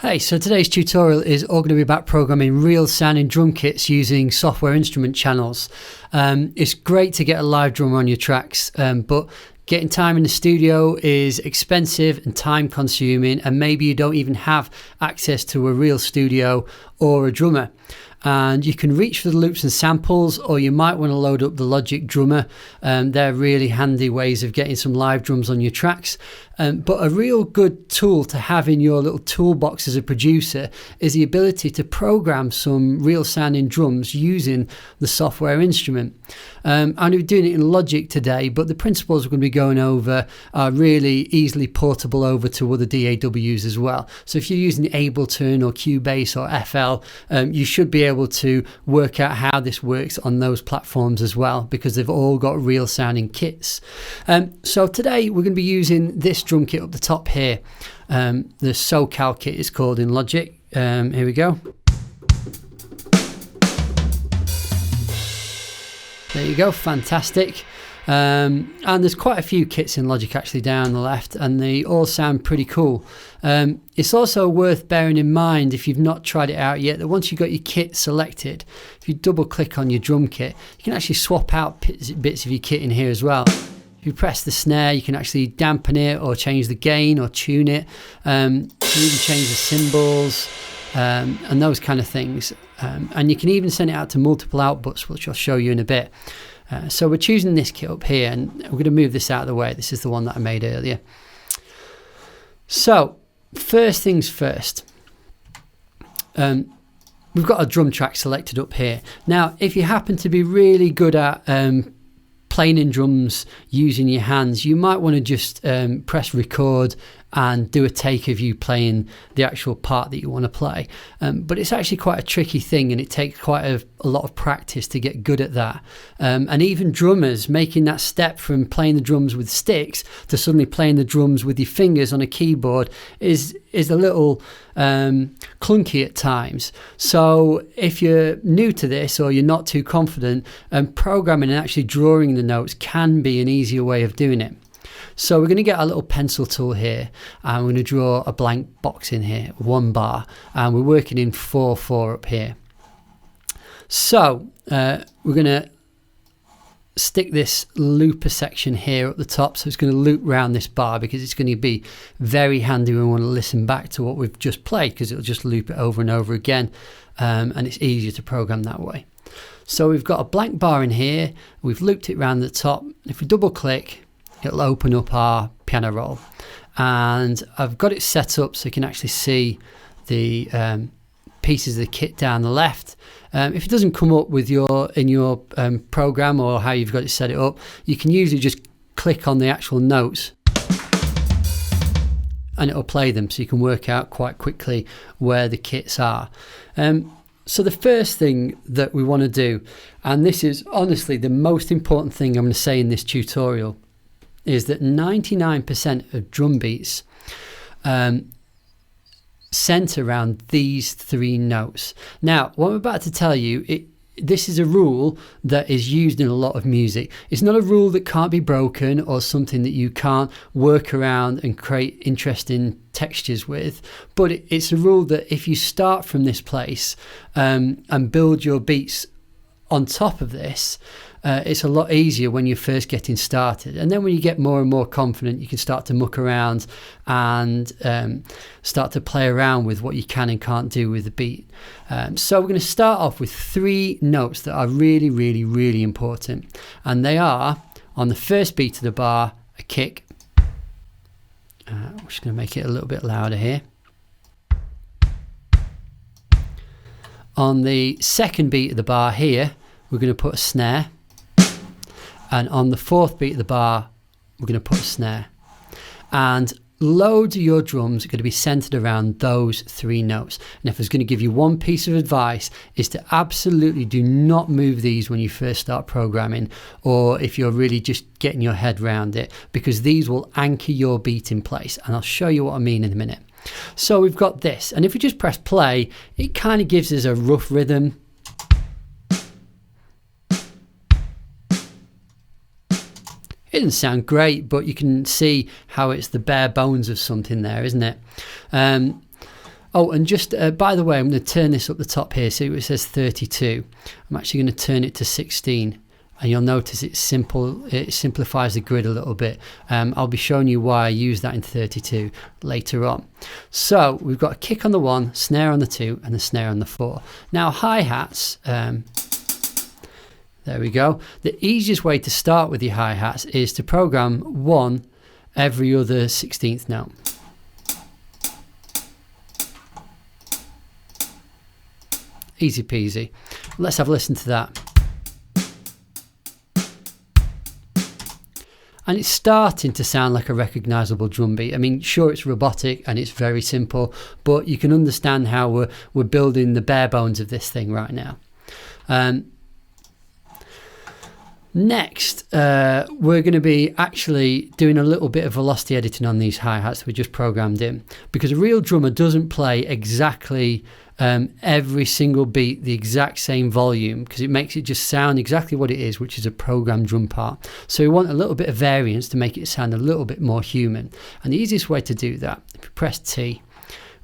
Hey, so today's tutorial is all going to be about programming real sounding drum kits using software instrument channels. It's great to get a live drummer on your tracks, but getting time in the studio is expensive and time consuming, and maybe you don't even have access to a real studio or a drummer. And you can reach for the loops and samples, or you might want to load up the Logic Drummer. They're really handy ways of getting some live drums on your tracks. But a real good tool to have in your little toolbox as a producer is the ability to program some real sounding drums using the software instrument. I'm going to be doing it in Logic today, but the principles we're going to be going over are really easily portable over to other DAWs as well. So if you're using Ableton or Cubase or FL, you should be able to work out how this works on those platforms as well, because they've all got real sounding kits. So today we're going to be using this drum kit up the top here. The SoCal kit is called in Logic. Here we go. There you go, fantastic. And there's quite a few kits in Logic actually down the left, and they all sound pretty cool. It's also worth bearing in mind, if you've not tried it out yet, that once you've got your kit selected, if you double click on your drum kit, you can actually swap out bits of your kit in here as well. If you press the snare, you can actually dampen it or change the gain or tune it. You can even change the cymbals and those kind of things. And you can even send it out to multiple outputs, which I'll show you in a bit. So we're choosing this kit up here, and we're going to move this out of the way. This is the one that I made earlier. So first things first, we've got a drum track selected up here. Now, if you happen to be really good at playing in drums using your hands, you might want to just press record and do a take of you playing the actual part that you want to play. But it's actually quite a tricky thing, and it takes quite a lot of practice to get good at that. And even drummers, making that step from playing the drums with sticks to suddenly playing the drums with your fingers on a keyboard is a little clunky at times. So if you're new to this or you're not too confident, programming and actually drawing the notes can be an easier way of doing it. So we're going to get a little pencil tool here, and we're going to draw a blank box in here, 1 bar, and we're working in 4/4 up here. So we're going to stick this looper section here at the top, so it's going to loop around this bar, because it's going to be very handy when we want to listen back to what we've just played, because it'll just loop it over and over again, and it's easier to program that way. So we've got a blank bar in here, we've looped it around the top. If we double click, it'll open up our piano roll, and I've got it set up so you can actually see the pieces of the kit down the left. If it doesn't come up with in your program or how you've got it set it up, you can usually just click on the actual notes and it'll play them, so you can work out quite quickly where the kits are. So the first thing that we want to do, and this is honestly the most important thing I'm going to say in this tutorial, is that 99% of drum beats centre around these 3 notes. Now, what I'm about to tell you, this is a rule that is used in a lot of music. It's not a rule that can't be broken or something that you can't work around and create interesting textures with, but it's a rule that if you start from this place and build your beats on top of this, it's a lot easier when you're first getting started, and then when you get more and more confident, you can start to muck around and start to play around with what you can and can't do with the beat. So we're going to start off with 3 notes that are really, really, really important, and they are, on the first beat of the bar, a kick. I'm just going to make it a little bit louder here. On the second beat of the bar here, we're going to put a snare. And on the 4th beat of the bar, we're going to put a snare. And loads of your drums are going to be centered around those 3 notes. And if I was going to give you one piece of advice, is to absolutely do not move these when you first start programming, or if you're really just getting your head around it, because these will anchor your beat in place. And I'll show you what I mean in a minute. So we've got this, and if we just press play, it kind of gives us a rough rhythm. It doesn't sound great, but you can see how it's the bare bones of something there, isn't it? Oh, and just by the way, I'm going to turn this up the top here. See it says 32. I'm actually going to turn it to 16. And you'll notice it simplifies the grid a little bit. I'll be showing you why I use that in 32 later on. So we've got a kick on the 1, snare on the 2, and a snare on the 4. Now hi-hats, there we go. The easiest way to start with your hi-hats is to program 1 every other 16th note. Easy peasy. Let's have a listen to that. And it's starting to sound like a recognizable drum beat. I mean, sure, it's robotic and it's very simple, but you can understand how we're building the bare bones of this thing right now. Next, we're going to be actually doing a little bit of velocity editing on these hi-hats that we just programmed in, because a real drummer doesn't play exactly every single beat the exact same volume, because it makes it just sound exactly what it is, which is a programmed drum part. So we want a little bit of variance to make it sound a little bit more human. And the easiest way to do that, if you press T,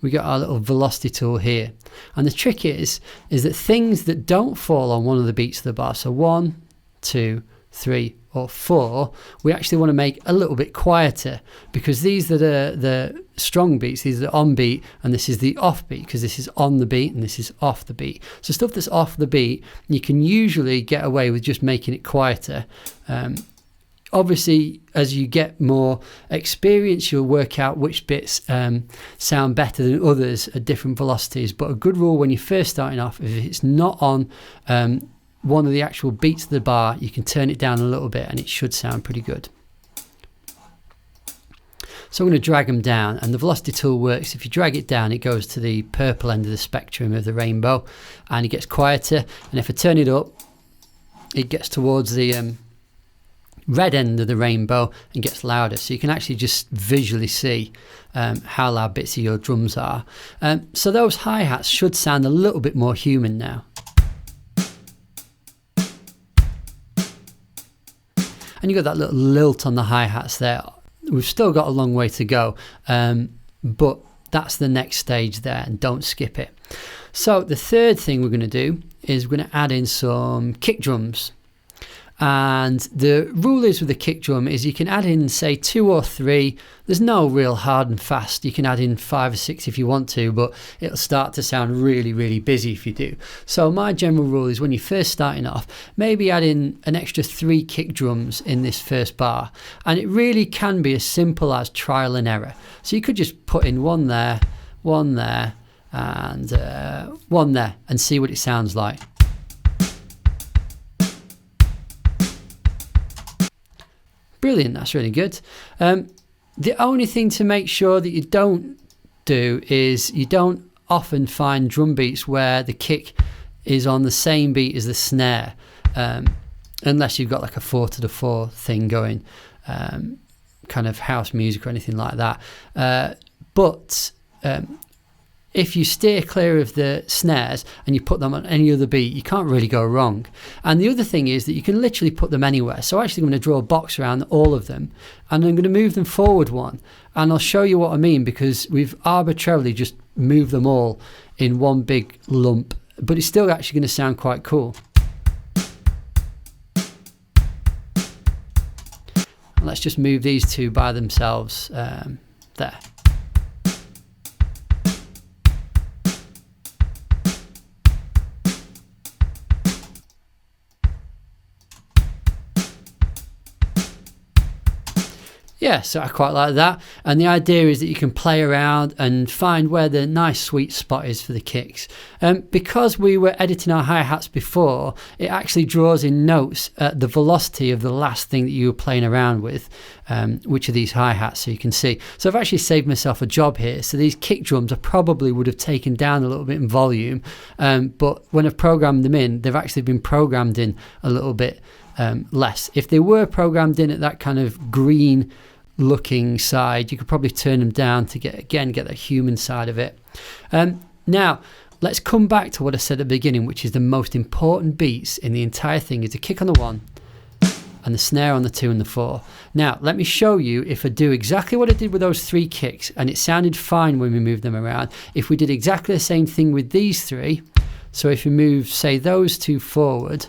we got our little velocity tool here. And the trick is that things that don't fall on one of the beats of the bar, so 1, 2, 3 or 4, we actually want to make a little bit quieter, because these are the strong beats, these are the on beat, and this is the off beat, because this is on the beat and this is off the beat. So stuff that's off the beat, you can usually get away with just making it quieter. Obviously, as you get more experience, you'll work out which bits sound better than others at different velocities. But a good rule when you're first starting off, if it's not on one of the actual beats of the bar, you can turn it down a little bit and it should sound pretty good. So I'm going to drag them down, and the velocity tool works. If you drag it down, it goes to the purple end of the spectrum of the rainbow and it gets quieter. And if I turn it up, it gets towards the red end of the rainbow and gets louder. So you can actually just visually see how loud bits of your drums are. So those hi-hats should sound a little bit more human now. And you've got that little lilt on the hi-hats there. We've still got a long way to go, but that's the next stage there, and don't skip it. So the third thing we're going to do is we're going to add in some kick drums. And the rule is with the kick drum is you can add in, say, 2 or 3. There's no real hard and fast. You can add in 5 or 6 if you want to, but it'll start to sound really, really busy if you do. So my general rule is when you're first starting off, maybe add in an extra 3 kick drums in this first bar. And it really can be as simple as trial and error. So you could just put in one there, and one there, and see what it sounds like. Brilliant, that's really good. The only thing to make sure that you don't do is you don't often find drum beats where the kick is on the same beat as the snare, unless you've got like a 4/4 thing going, kind of house music or anything like that. But if you steer clear of the snares and you put them on any other beat, you can't really go wrong. And the other thing is that you can literally put them anywhere. So actually I'm going to draw a box around all of them, and I'm going to move them forward one. And I'll show you what I mean, because we've arbitrarily just moved them all in one big lump, but it's still actually going to sound quite cool. And let's just move these two by themselves there. Yeah, so I quite like that. And the idea is that you can play around and find where the nice sweet spot is for the kicks. Because we were editing our hi-hats before, it actually draws in notes at the velocity of the last thing that you were playing around with, which are these hi-hats, so you can see. So I've actually saved myself a job here. So these kick drums I probably would have taken down a little bit in volume, but when I've programmed them in, they've actually been programmed in a little bit less. If they were programmed in at that kind of green looking side, you could probably turn them down to get that human side of it. Now let's come back to what I said at the beginning, which is the most important beats in the entire thing is a kick on the 1, and the snare on the 2 and the 4. Now, let me show you if I do exactly what I did with those 3 kicks, and it sounded fine when we moved them around. If we did exactly the same thing with these 3, so if we move, say, those 2 forward,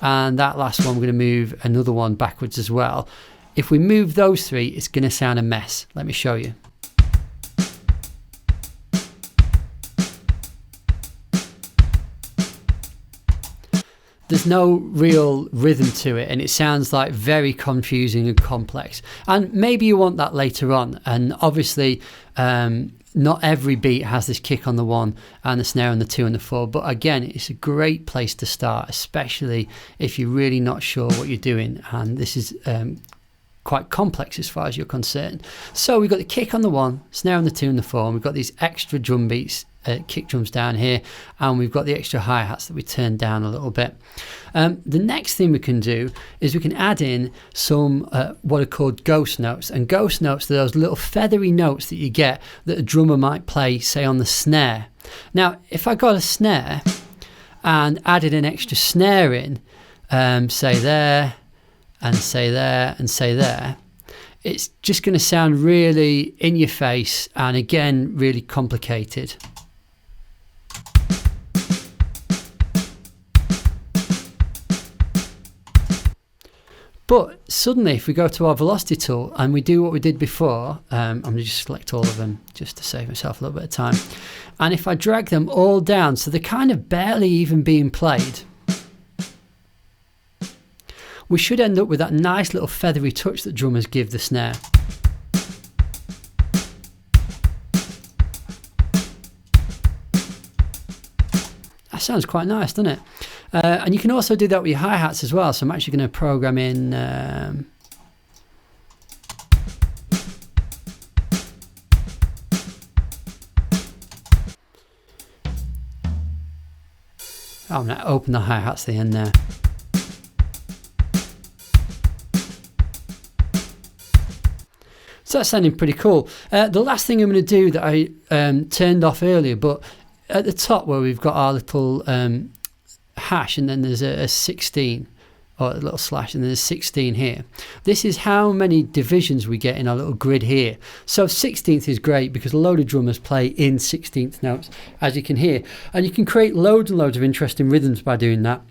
and that last one, we're going to move another one backwards as well. If we move those 3, it's going to sound a mess. Let me show you. There's no real rhythm to it, and it sounds like very confusing and complex. And maybe you want that later on. And obviously, not every beat has this kick on the 1 and the snare on the 2 and the 4. But again, it's a great place to start, especially if you're really not sure what you're doing. And this is quite complex as far as you're concerned. So we've got the kick on the 1, snare on the 2 and the 4, and we've got these extra drum beats, kick drums down here, and we've got the extra hi-hats that we turn down a little bit. The next thing we can do is we can add in some what are called ghost notes, and ghost notes are those little feathery notes that you get that a drummer might play, say, on the snare. Now, if I got a snare and added an extra snare in, say there, and say there, and say there, it's just going to sound really in your face, and again, really complicated. But suddenly, if we go to our velocity tool and we do what we did before, I'm going to just select all of them just to save myself a little bit of time. And if I drag them all down, so they're kind of barely even being played, we should end up with that nice little feathery touch that drummers give the snare. That sounds quite nice, doesn't it? And you can also do that with your hi-hats as well. So I'm actually going to program in I'm going to open the hi-hats at the end there. So that's sounding pretty cool. The last thing I'm going to do that I turned off earlier, but at the top where we've got our little hash, and then there's a 16, or a little slash, and then there's 16 here. This is how many divisions we get in our little grid here. So 16th is great because a load of drummers play in 16th notes, as you can hear, and you can create loads and loads of interesting rhythms by doing that.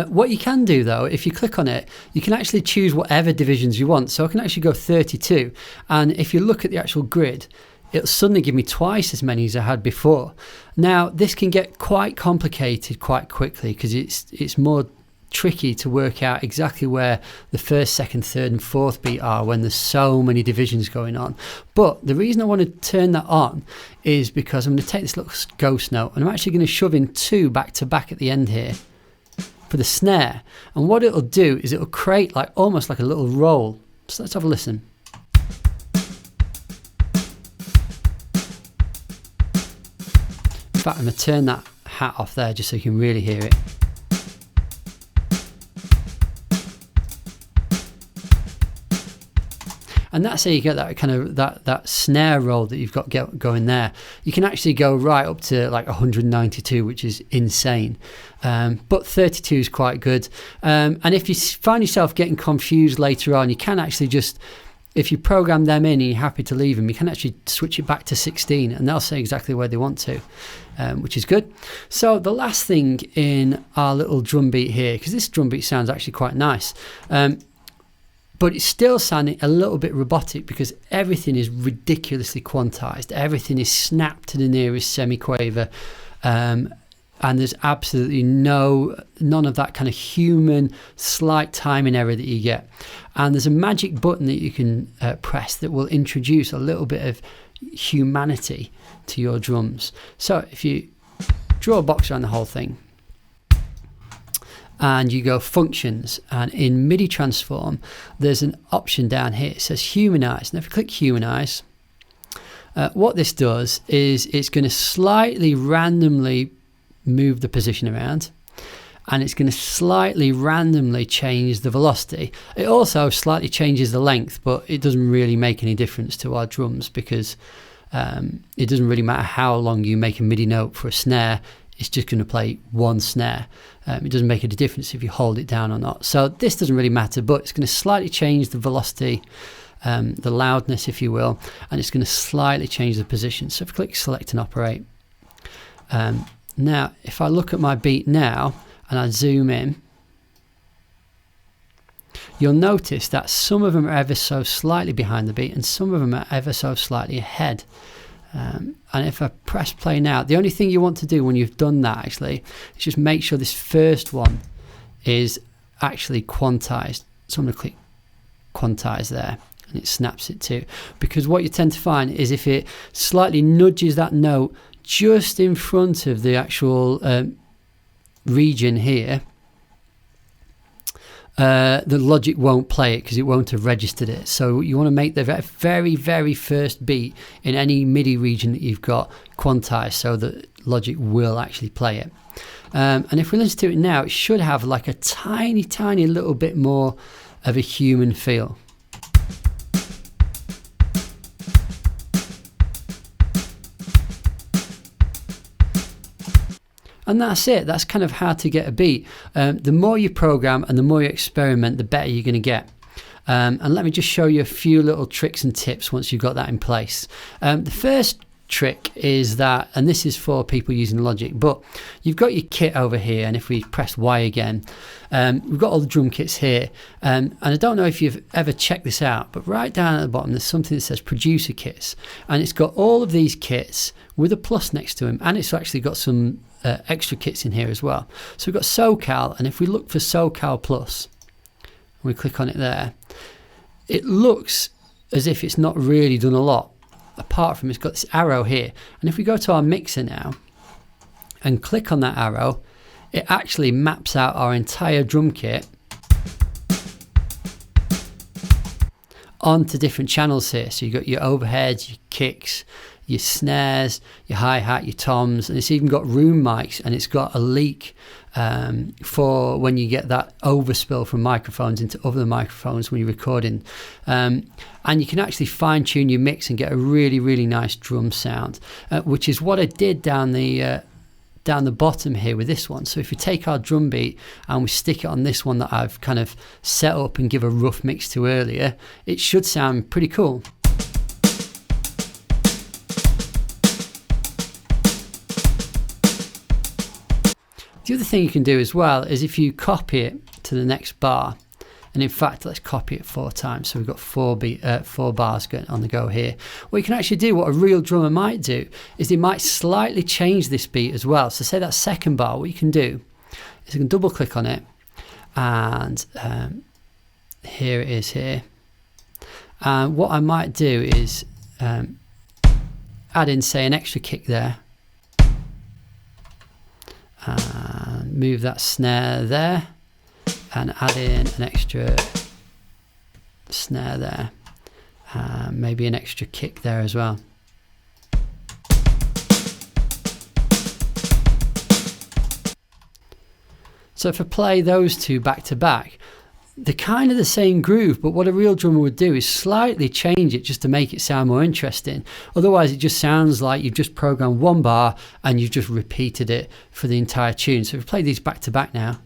What you can do though, if you click on it, you can actually choose whatever divisions you want. So I can actually go 32, and if you look at the actual grid, it'll suddenly give me twice as many as I had before. Now, this can get quite complicated quite quickly because it's more tricky to work out exactly where the first, second, third and fourth beat are when there's so many divisions going on. But the reason I want to turn that on is because I'm going to take this little ghost note and I'm actually going to shove in 2 back to back at the end here for the snare. And what it'll do is it'll create like almost like a little roll. So let's have a listen. In fact, I'm going to turn that hat off there just so you can really hear it. And that's how you get that kind of that snare roll that you've got going there. You can actually go right up to like 192, which is insane. But 32 is quite good. And if you find yourself getting confused later on, you can actually just, if you program them in and you're happy to leave them, you can actually switch it back to 16 and they'll say exactly where they want to, which is good. So the last thing in our little drum beat here, because this drum beat sounds actually quite nice, but it's still sounding a little bit robotic because everything is ridiculously quantized. Everything is snapped to the nearest semiquaver. And there's absolutely none of that kind of human slight timing error that you get. And there's a magic button that you can press that will introduce a little bit of humanity to your drums. So if you draw a box around the whole thing and you go functions, and in MIDI transform, there's an option down here. It says humanize. And if you click humanize, what this does is it's going to slightly randomly move the position around, and it's going to slightly randomly change the velocity. It also slightly changes the length, but it doesn't really make any difference to our drums because it doesn't really matter how long you make a MIDI note for a snare. it's just going to play one snare. It doesn't make any difference if you hold it down or not. So this doesn't really matter, but it's going to slightly change the velocity, the loudness, if you will, and it's going to slightly change the position. So if I click select and operate, now if I look at my beat now and I zoom in, you'll notice that some of them are ever so slightly behind the beat and some of them are ever so slightly ahead. And if I press play now, the only thing you want to do when you've done that actually is just make sure this first one is actually quantized. So I'm going to click quantize there and it snaps it too, because what you tend to find is if it slightly nudges that note just in front of the actual region here, the Logic won't play it because it won't have registered it. So you want to make the very, very first beat in any MIDI region that you've got quantized so that Logic will actually play it. And if we listen to it now, it should have like a tiny, tiny little bit more of a human feel. And that's it. That's kind of how to get a beat. The more you program and the more you experiment, the better you're going to get. And let me just show you a few little tricks and tips once you've got that in place. The first trick is that, and this is for people using Logic, but you've got your kit over here, and if we press Y again, we've got all the drum kits here, and I don't know if you've ever checked this out, but right down at the bottom there's something that says producer kits, and it's got all of these kits with a plus next to them, and it's actually got some extra kits in here as well. So we've got SoCal, and if we look for SoCal Plus, and we click on it there, it looks as if it's not really done a lot, apart from it's got this arrow here. And if we go to our mixer now and click on that arrow, it actually maps out our entire drum kit onto different channels here. So you've got your overheads, your kicks, your snares, your hi-hat, your toms, and it's even got room mics, and it's got a leak for when you get that overspill from microphones into other microphones when you're recording. And you can actually fine-tune your mix and get a really, really nice drum sound, which is what I did down the bottom here with this one. So if you take our drum beat and we stick it on this one that I've kind of set up and give a rough mix to earlier, it should sound pretty cool. The other thing you can do as well is if you copy it to the next bar, and in fact let's copy it 4 times, so we've got 4 bars going on the go here. What you can actually do, what a real drummer might do, is they might slightly change this beat as well. So say that second bar, what you can do is you can double click on it, and here it is here. And what I might do is add in, say, an extra kick there, and move that snare there, and add in an extra snare there, maybe an extra kick there as well. So if I play those two back to back, they're kind of the same groove, but what a real drummer would do is slightly change it just to make it sound more interesting. Otherwise it just sounds like you've just programmed one bar and you've just repeated it for the entire tune. So if we play these back to back now,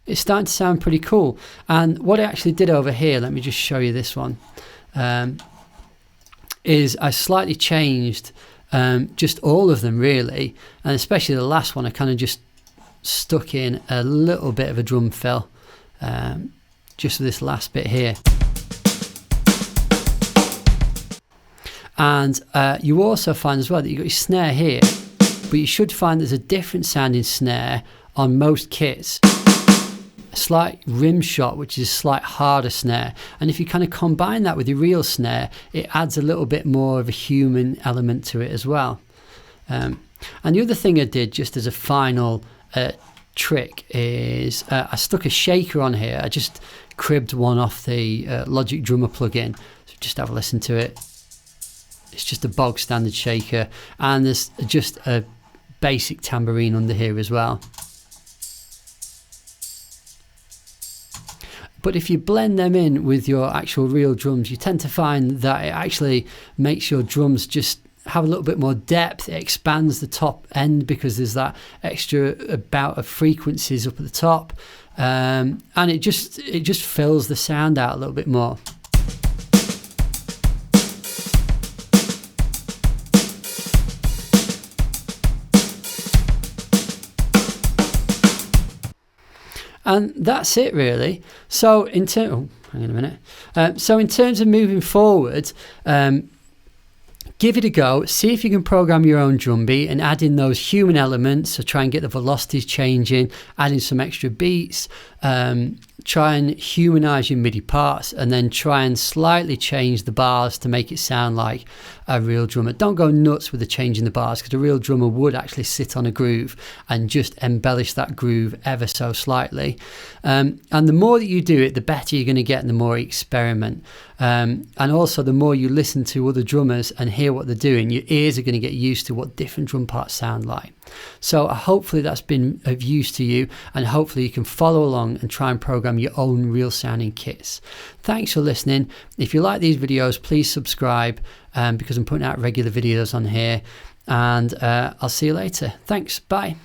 it's starting to sound pretty cool. And what I actually did over here, let me just show you this one, is I slightly changed just all of them really, and especially the last one I kind of just stuck in a little bit of a drum fill just for this last bit here. And you also find as well that you've got your snare here, but you should find there's a different sounding snare on most kits. A slight rim shot, which is a slight harder snare, and if you kind of combine that with your real snare, it adds a little bit more of a human element to it as well. And the other thing I did just as a final trick is I stuck a shaker on here. I just cribbed one off the Logic Drummer plugin, so just have a listen to it. It's just a bog standard shaker, and there's just a basic tambourine under here as well. But if you blend them in with your actual real drums, you tend to find that it actually makes your drums just have a little bit more depth. It expands the top end because there's that extra bout of frequencies up at the top, and it just fills the sound out a little bit more. And that's it really. So in terms of moving forward, give it a go. See if you can program your own drum beat and add in those human elements. So try and get the velocities changing, add in some extra beats, try and humanize your MIDI parts, and then try and slightly change the bars to make it sound like a real drummer. Don't go nuts with the change in the bars, because a real drummer would actually sit on a groove and just embellish that groove ever so slightly. And the more that you do it, the better you're going to get and the more you experiment. And also the more you listen to other drummers and hear what they're doing, your ears are going to get used to what different drum parts sound like. So hopefully that's been of use to you, and hopefully you can follow along and try and program your own real sounding kits. Thanks for listening. If you like these videos, please subscribe, because I'm putting out regular videos on here, and I'll see you later. Thanks. Bye.